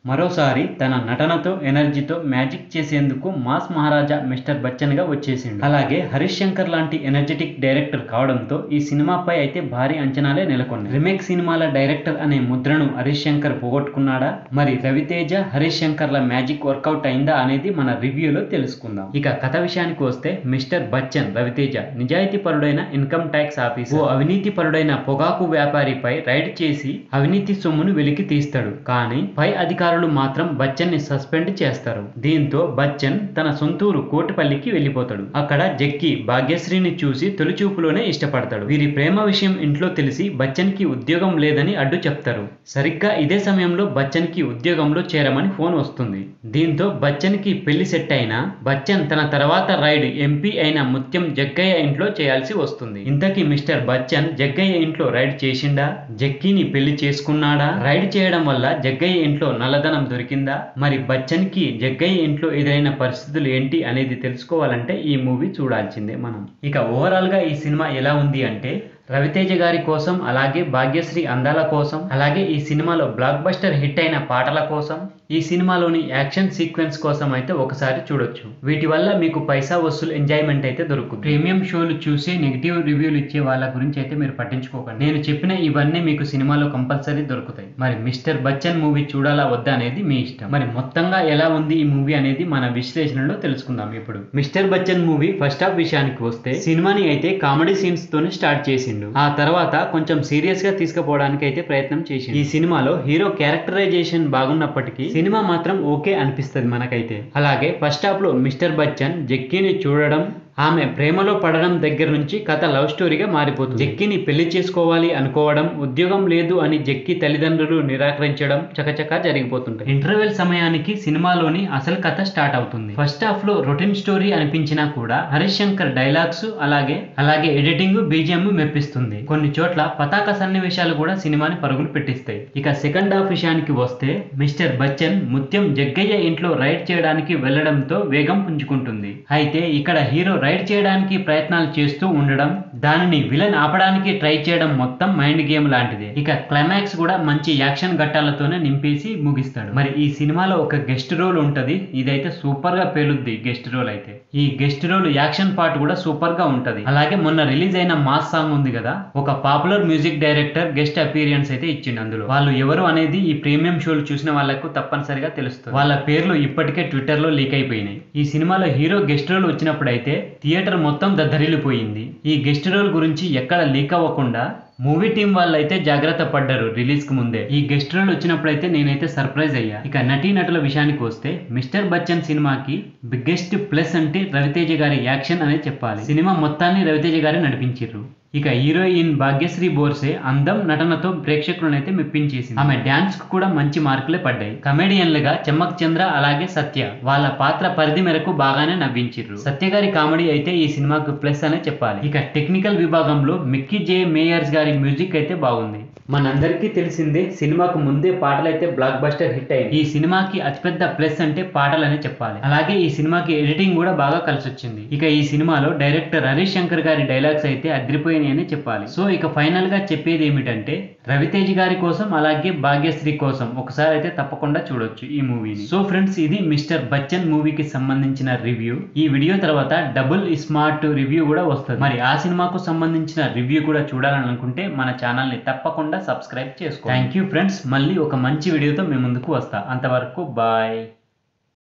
మరోసారి తన నటనతో ఎనర్జీతో మ్యాజిక్ చేసేందుకు మాస్ మహారాజా మిస్టర్ బచ్చన్ గా వచ్చేసిండు. అలాగే హరీష్ శంకర్ లాంటి ఎనర్జెటిక్ డైరెక్టర్ కావడంతో ఈ సినిమాపై అయితే భారీ అంచనాలే నెలకొన్నాయి. రీమేక్ సినిమాల డైరెక్టర్ అనే ముద్రను హరీష్ శంకర్ పోగొట్టుకున్నాడా, మరి రవితేజ హరీష్ శంకర్ల మ్యాజిక్ వర్కౌట్ అయిందా అనేది మన రివ్యూలో తెలుసుకుందాం. ఇక కథ విషయానికి వస్తే మిస్టర్ బచ్చన్ రవితేజ నిజాయితీ పరుడైన ఇన్కమ్ ట్యాక్స్ ఆఫీసర్ అవినీతి పరుడైన పొగాకు వ్యాపారిపై రైడ్ చేసి అవినీతి సొమ్మును వెలికి తీస్తాడు. కానీ పై అధికారులు మాత్రం బచ్చన్ ని సస్పెండ్ చేస్తారు. దీంతో బచ్చన్ తన సొంతూరు కోటిపల్లికి వెళ్లిపోతాడు. అక్కడ జక్కి భాగ్యశ్రీని చూసి తొలిచూపులోనే ఇష్టపడతాడు. వీరి ప్రేమ విషయం ఇంట్లో తెలిసి బచ్చన్ కి ఉద్యోగం లేదని అడ్డు చెప్తారు. సరిగ్గా ఇదే సమయంలో బచ్చన్ కి ఉద్యోగంలో చేరమని ఫోన్ వస్తుంది. దీంతో బచ్చన్ కి పెళ్లి సెట్ అయినా బచ్చన్ తన తర్వాత రైడ్ ఎంపీ అయిన ముత్యం జగ్గయ్య ఇంట్లో చేయాల్సి వస్తుంది. ఇంతకీ మిస్టర్ బచ్చన్ జగ్గయ్య ఇంట్లో రైడ్ చేసిండా, జక్కీని పెళ్లి చేసుకున్నాడా, రైడ్ చేయడం వల్ల జగ్గయ్య ఇంట్లో నల్లధనం దొరికిందా, మరి బచ్చన్ కి జగ్గయ్య ఇంట్లో ఎదురైన పరిస్థితులు ఏంటి అనేది తెలుసుకోవాలంటే ఈ మూవీ చూడాల్సిందే మనం. ఇక ఓవరాల్ గా ఈ సినిమా ఎలా ఉంది అంటే రవితేజ గారి కోసం, అలాగే భాగ్యశ్రీ అందాల కోసం, అలాగే ఈ సినిమాలో బ్లాక్ బస్టర్ హిట్ అయిన పాటల కోసం, ఈ సినిమాలోని యాక్షన్ సీక్వెన్స్ కోసం అయితే ఒకసారి చూడొచ్చు. వీటి వల్ల మీకు పైసా వసూలు ఎంజాయ్మెంట్ అయితే దొరుకుతుంది. ప్రీమియం షోలు చూసి నెగిటివ్ రివ్యూలు ఇచ్చే వాళ్ళ గురించి అయితే మీరు పట్టించుకోకండి. నేను చెప్పిన ఇవన్నీ మీకు సినిమాలో కంపల్సరీ దొరుకుతాయి. మరి మిస్టర్ బచ్చన్ మూవీ చూడాలా వద్దా అనేది మీ ఇష్టం. మరి మొత్తంగా ఎలా ఉంది ఈ మూవీ అనేది మన విశ్లేషణలో తెలుసుకుందాం. ఇప్పుడు mister Bachchan movie first half విషయానికి వస్తే సినిమాని అయితే కామెడీ సీన్స్ తోనే స్టార్ట్ చేసిండు. ఆ తర్వాత కొంచెం సీరియస్ గా తీసుకుపోవడానికి అయితే ప్రయత్నం చేసిండు. ఈ సినిమాలో హీరో క్యారెక్టరైజేషన్ బాగున్నప్పటికీ సినిమా మాత్రం ఓకే అనిపిస్తుంది మనకైతే. అలాగే ఫస్ట్ హాఫ్ లో మిస్టర్ బచ్చన్ జక్కీని చూడడం, ఆమె ప్రేమలో పడడం దగ్గర నుంచి కథ లవ్ స్టోరీగా మారిపోతుంది. జక్కీని పెళ్లి చేసుకోవాలి అనుకోవడం, ఉద్యోగం లేదు అని జక్కీ తల్లిదండ్రులు నిరాకరించడం చకచకా జరిగిపోతుంటాయి. ఇంటర్వెల్ సమయానికి సినిమాలోని అసలు కథ స్టార్ట్ అవుతుంది. ఫస్ట్ హాఫ్ లో రొటీన్ స్టోరీ అనిపించినా కూడా హరీష్ శంకర్ డైలాగ్స్ అలాగే ఎడిటింగ్ బీజిఎం మెప్పిస్తుంది. కొన్ని చోట్ల పతాక సన్నివేశాలు కూడా సినిమాని పరుగులు పెట్టిస్తాయి. ఇక సెకండ్ హాఫ్ విషయానికి వస్తే మిస్టర్ బచ్చన్ ముత్యం జగ్గయ్య ఇంట్లో రైడ్ చేయడానికి వెళ్లడంతో వేగం పుంజుకుంటుంది. అయితే ఇక్కడ హీరో రైడ్ చేయడానికి ప్రయత్నాలు చేస్తూ ఉండడం, దానిని విలన్ ఆపడానికి ట్రై చేయడం మొత్తం మైండ్ గేమ్ లాంటిదే. ఇక క్లైమాక్స్ కూడా మంచి యాక్షన్ ఘట్టాలతోనే నింపేసి ముగిస్తాడు. మరి ఈ సినిమాలో ఒక గెస్ట్ రోల్ ఉంటది. ఇదైతే సూపర్ గా పేలుద్ది గెస్ట్ రోల్ అయితే. ఈ గెస్ట్ రోల్ యాక్షన్ పార్ట్ కూడా సూపర్ గా ఉంటది. అలాగే మొన్న రిలీజ్ అయిన మాస్ సాంగ్ ఉంది కదా, ఒక popular music director guest appearance అయితే ఇచ్చిండు అందులో. వాళ్ళు ఎవరు అనేది ఈ ప్రీమియం షోలు చూసిన వాళ్ళకు తప్పనిసరిగా తెలుస్తుంది. వాళ్ళ పేర్లు ఇప్పటికే ట్విట్టర్ లో లీక్ అయిపోయినాయి. ఈ సినిమాలో హీరో గెస్ట్ రోల్ వచ్చినప్పుడు అయితే థియేటర్ మొత్తం దద్దరిల్లిపోయింది. ఈ గెస్ట్ రోల్ గురించి ఎక్కడ లీక్ అవ్వకుండా మూవీ టీం వాళ్ళు అయితే జాగ్రత్త పడ్డారు రిలీజ్ కు ముందే. ఈ గెస్ట్ రోల్ వచ్చినప్పుడైతే నేనైతే సర్ప్రైజ్ అయ్యా. ఇక నటీనటుల విషయానికి వస్తే మిస్టర్ బచ్చన్ సినిమాకి బిగ్గెస్ట్ ప్లస్ అంటే రవితేజ గారి యాక్షన్ అనే చెప్పాలి. సినిమా మొత్తాన్ని రవితేజ గారే నడిపించారు. ఇక హీరోయిన్ భాగ్యశ్రీ బోర్సే అందం నటనతో ప్రేక్షకులను అయితే మెప్పించేసింది. ఆమె డాన్స్ కు కూడా మంచి మార్కులే పడ్డాయి. కమెడియన్లుగా చెమ్మక్ చంద్ర అలాగే సత్య వాళ్ళ పాత్ర పరిధి మేరకు బాగానే నవ్వించారు. సత్య గారి కామెడీ అయితే ఈ సినిమాకు ప్లస్ అనే చెప్పాలి. ఇక టెక్నికల్ విభాగంలో మిక్కీ జే మేయర్స్ గారి మ్యూజిక్ అయితే బాగుంది. మనందరికీ తెలిసిందే సినిమాకు ముందే పాటలైతే బ్లాక్ బస్టర్ హిట్ అయింది. ఈ సినిమాకి అతిపెద్ద ప్లస్ అంటే పాటలనే చెప్పాలి. అలాగే ఈ సినిమాకి ఎడిటింగ్ కూడా బాగా కలిసి వచ్చింది. ఇక ఈ సినిమాలో డైరెక్టర్ హరీష్ శంకర్ గారి డైలాగ్స్ అయితే అదిరిపోయినాయి అని చెప్పాలి. సో ఇక ఫైనల్ గా చెప్పేది ఏమిటంటే రవితేజ గారి కోసం అలాగే భాగ్యశ్రీ కోసం ఒకసారి అయితే తప్పకుండా చూడొచ్చు ఈ మూవీని. సో ఫ్రెండ్స్, ఇది మిస్టర్ బచ్చన్ మూవీకి సంబంధించిన రివ్యూ. ఈ వీడియో తర్వాత డబుల్ స్మార్ట్ రివ్యూ కూడా వస్తుంది. మరి ఆ సినిమాకు సంబంధించిన రివ్యూ కూడా చూడాలనుకుంటే మన ఛానల్ ని తప్పకుండా సబ్స్క్రైబ్ చేసుకోండి. Thank you friends. మళ్ళీ ఒక మంచి వీడియోతో మీ ముందుకు వస్తా. అంతవరకు బాయ్.